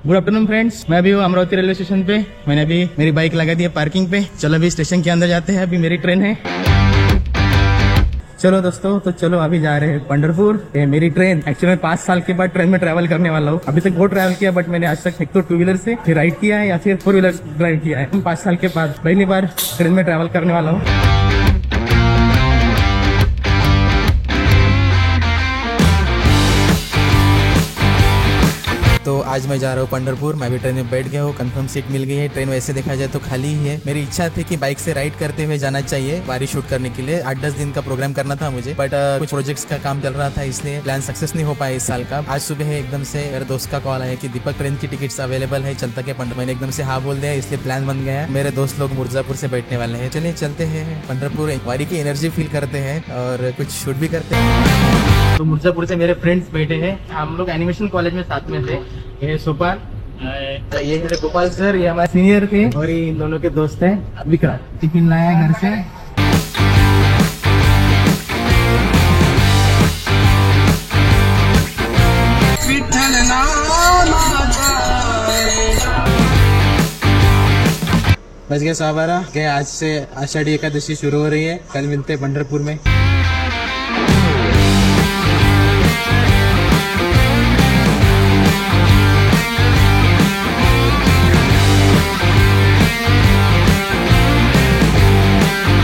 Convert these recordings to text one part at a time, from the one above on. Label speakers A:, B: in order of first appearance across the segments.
A: Good afternoon friends, मैं अभी हूँ अमरावती रेलवे स्टेशन पे। मैंने अभी मेरी बाइक लगा दी है पार्किंग पे। चलो अभी स्टेशन के अंदर जाते हैं, अभी मेरी ट्रेन है। चलो दोस्तों, तो चलो अभी जा रहे हैं पंढरपुर। ये मेरी ट्रेन एक्चुअली मैं 5 साल के बाद ट्रेन में ट्रैवल करने वाला हूँ। अभी तक बहुत ट्रैवल किया, बट मैंने आज तक एक तो 2 व्हीलर से फिर राइड किया है या फिर 4 व्हीलर ड्राइव किया है। 5 साल के बाद पहली बार ट्रेन में ट्रैवल करने वाला हूँ। तो आज मैं जा रहा हूँ पंढरपुर। मैं भी ट्रेन में बैठ गया हूँ, कंफर्म सीट मिल गई है। ट्रेन वैसे देखा जाए तो खाली ही है। मेरी इच्छा थी कि बाइक से राइड करते हुए जाना चाहिए बारिश शूट करने के लिए। 8-10 दिन का प्रोग्राम करना था मुझे, बट कुछ प्रोजेक्ट्स का काम चल रहा था, इसलिए प्लान सक्सेस नहीं हो पाया इस साल का। आज सुबह एकदम से मेरे दोस्त का कॉल आया कि दीपक ट्रेन की टिकट्स अवेलेबल है, चलता क्या पंढरपुर। मैंने एकदम से हाँ बोल दिया, इसलिए प्लान बन गया। मेरे दोस्त लोग मिर्जापुर से बैठने वाले हैं। चलिए चलते हैं पंढरपुर, वारी की एनर्जी फील करते हैं और कुछ शूट भी करते हैं। तो मिर्जापुर से मेरे फ्रेंड्स बैठे हैं, हम लोग एनिमेशन कॉलेज में साथ में थे। ये सोपान, ये मेरे गोपाल सर, ये हमारे सीनियर थे, और ये इन दोनों के दोस्त हैं। विक्रांत टिफिन लाया घर से। बस गया 12:12। आज से आषाढ़ी एकादशी शुरू हो रही है। कल मिलते हैं पंढरपुर में।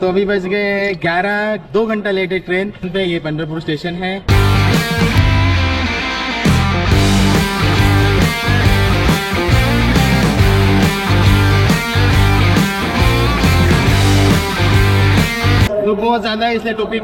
A: तो अभी बज गए 11, 2 घंटा लेट है ट्रेन पे। ये पंढरपुर स्टेशन है। तो बहुत ज्यादा है, इसलिए टोपी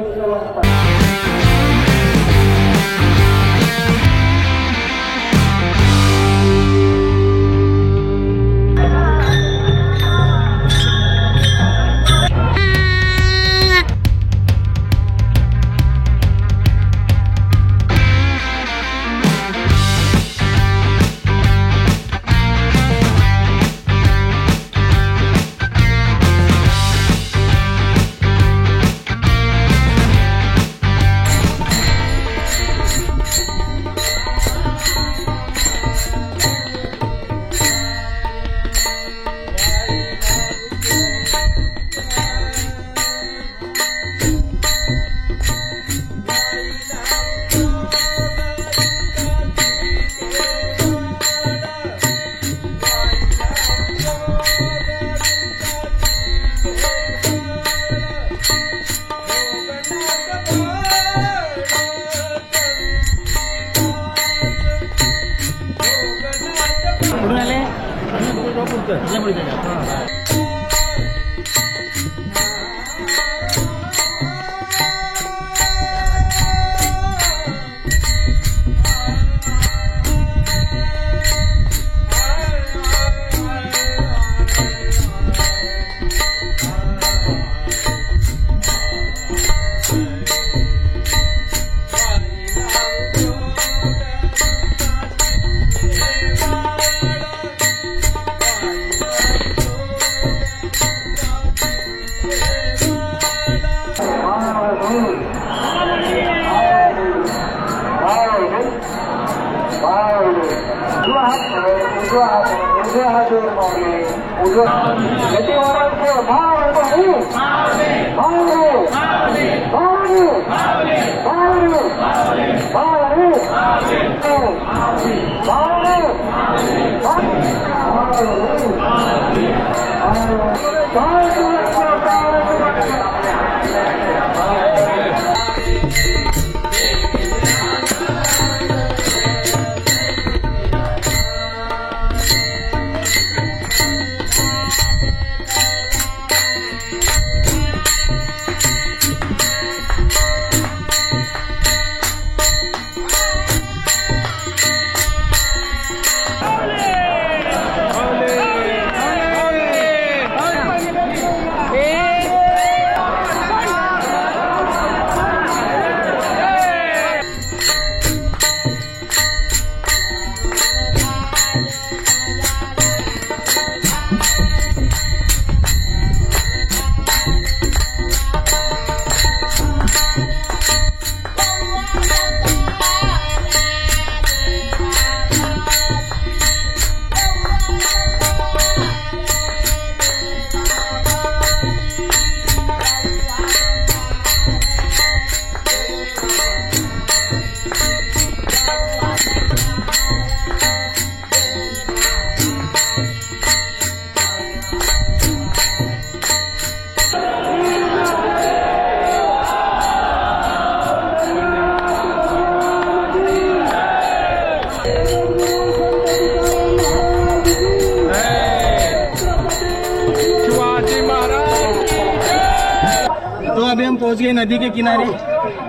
B: पहुंच गए नदी के किनारे।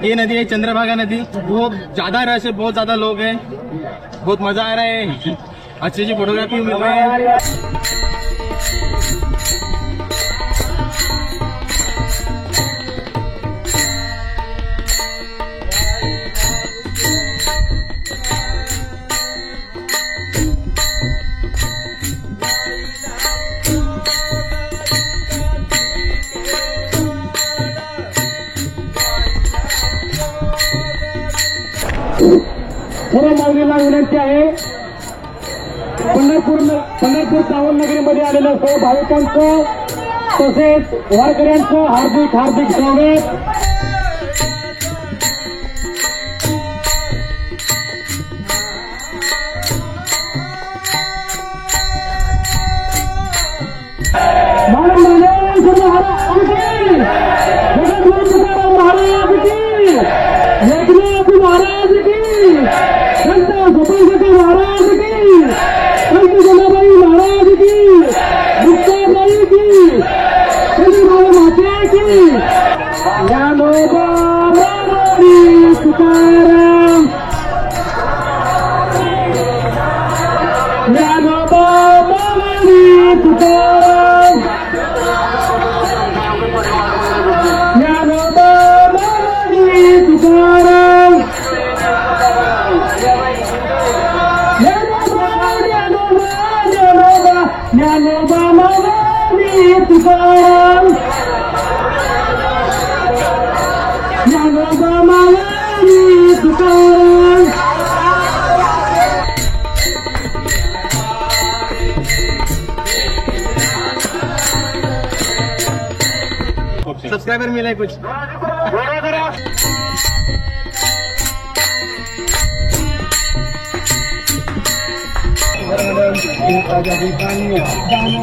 B: ये नदी है चंद्रभागा नदी। बहुत ज्यादा रश है, बहुत ज्यादा लोग हैं, बहुत मजा आ रहा है, अच्छी अच्छी फोटोग्राफी मिल रही है।
C: सर्व माऊलींना विनंती आहे, पंढरपूर श्रावण नगरीमध्ये आलेल्या सर्व भाविकांचं तसेच वारकऱ्यांचं हार्दिक हार्दिक स्वागत। महाराज की संत गोपालशंकर महाराज की, संत जनाबाई महाराज की, मुक्ताबाई की, सलीबाई माते की, ज्ञानोबा माऊली तुकाराम, ज्ञानोबा माऊली तुकाराम, ज्ञानोबा माऊली तुकाराम, ज्ञानोबा माऊली तुकाराम, ज्ञानोबा माऊली तुकाराम।
B: सब्सक्राइबर मिले कुछ।
C: दान